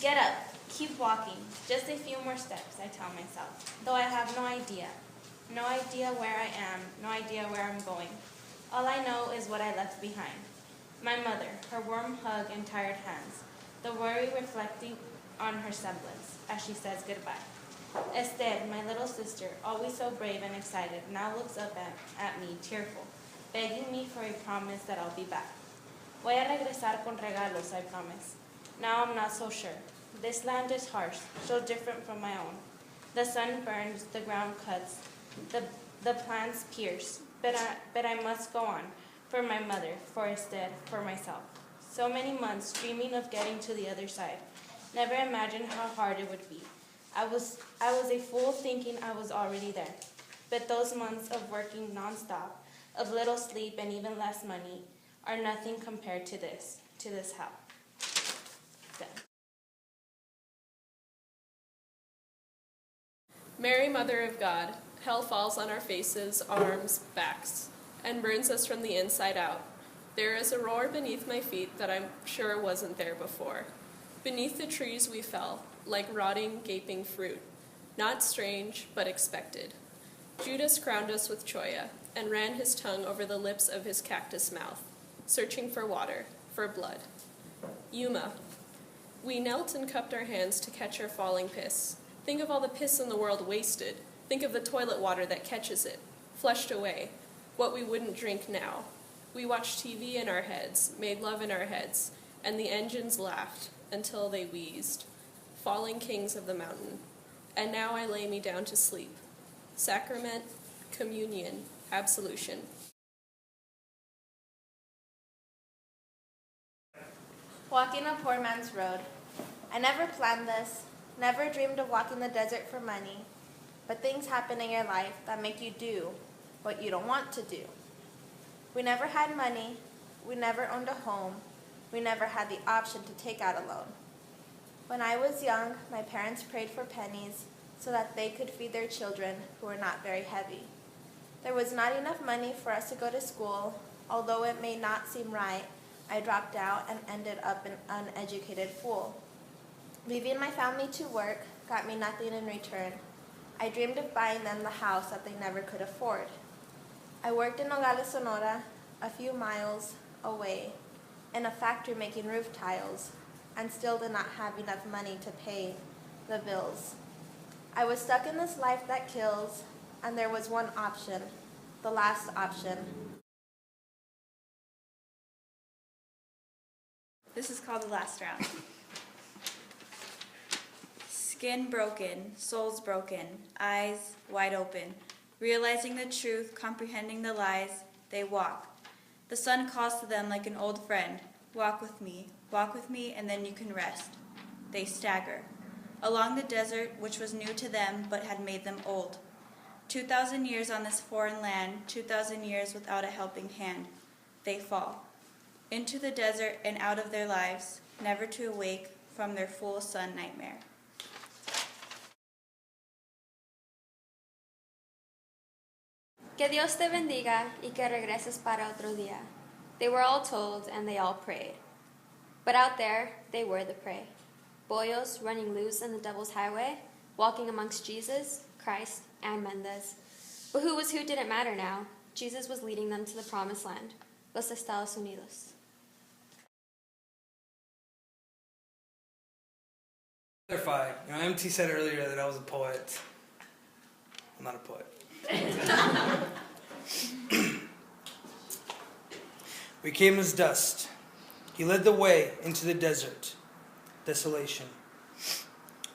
Get up, keep walking, just a few more steps, I tell myself, though I have no idea. No idea where I am, no idea where I'm going. All I know is what I left behind. My mother, her warm hug and tired hands, the worry reflecting on her semblance as she says goodbye. Esther, my little sister, always so brave and excited, now looks up at me, tearful, begging me for a promise that I'll be back. Voy a regresar con regalos, I promise. Now I'm not so sure. This land is harsh, so different from my own. The sun burns, the ground cuts, the plants pierce, but I must go on, for my mother, for Esther, for myself. So many months dreaming of getting to the other side. Never imagined how hard it would be. I was a fool thinking I was already there. But those months of working nonstop, of little sleep and even less money, are nothing compared to this hell. Done. Mary, Mother of God, hell falls on our faces, arms, backs, and burns us from the inside out. There is a roar beneath my feet that I'm sure wasn't there before. Beneath the trees we fell, like rotting, gaping fruit. Not strange, but expected. Judas crowned us with choya, and ran his tongue over the lips of his cactus mouth, searching for water, for blood. Yuma. We knelt and cupped our hands to catch our falling piss. Think of all the piss in the world wasted. Think of the toilet water that catches it, flushed away, what we wouldn't drink now. We watched TV in our heads, made love in our heads, and the engines laughed until they wheezed. Falling kings of the mountain. And now I lay me down to sleep. Sacrament, communion, absolution. Walking a poor man's road. I never planned this, never dreamed of walking the desert for money, but things happen in your life that make you do what you don't want to do. We never had money, we never owned a home, we never had the option to take out a loan. When I was young, my parents prayed for pennies so that they could feed their children who were not very heavy. There was not enough money for us to go to school. Although it may not seem right, I dropped out and ended up an uneducated fool. Leaving my family to work got me nothing in return. I dreamed of buying them the house that they never could afford. I worked in Nogales, Sonora, a few miles away, in a factory making roof tiles, and still did not have enough money to pay the bills. I was stuck in this life that kills, and there was one option, the last option. This is called the last round. Skin broken, souls broken, eyes wide open, realizing the truth, comprehending the lies, they walk. The sun calls to them like an old friend, walk with me, and then you can rest. They stagger. Along the desert, which was new to them but had made them old. 2,000 years on this foreign land, 2,000 years without a helping hand. They fall. Into the desert and out of their lives, never to awake from their full sun nightmare. Que Dios te bendiga y que regreses para otro día. They were all told and they all prayed. But out there, they were the prey. Boyos running loose in the devil's highway, walking amongst Jesus, Christ, and Mendez. But who was who didn't matter now. Jesus was leading them to the promised land, Los Estados Unidos. Clarify. MT said earlier that I was a poet. I'm not a poet. We came as dust. He led the way into the desert. Desolation.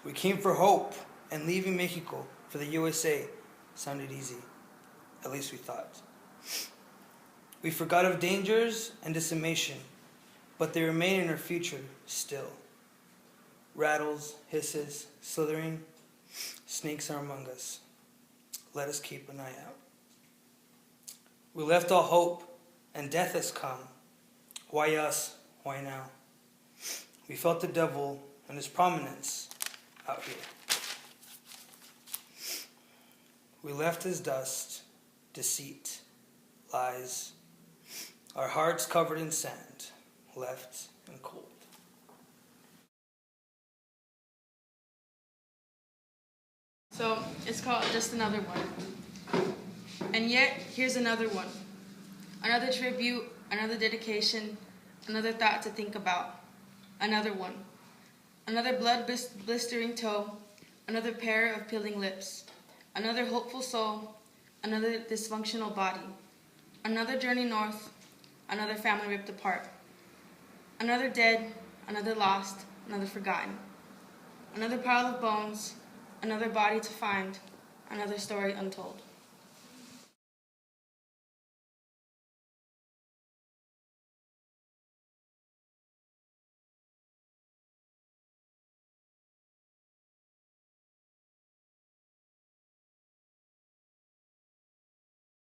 We came for hope, and leaving Mexico for the USA sounded easy. At least we thought. We forgot of dangers and decimation, but they remain in our future still. Rattles, hisses, slithering, snakes are among us. Let us keep an eye out. We left all hope, and death has come. Why us? Why now? We felt the devil and his prominence out here. We left as dust, deceit, lies, our hearts covered in sand, left and cold. So it's called Just Another One. And yet, here's another one. Another tribute, another dedication, another thought to think about. Another one. Another blood-blistering toe, another pair of peeling lips. Another hopeful soul, another dysfunctional body. Another journey north, another family ripped apart. Another dead, another lost, another forgotten. Another pile of bones, another body to find, another story untold.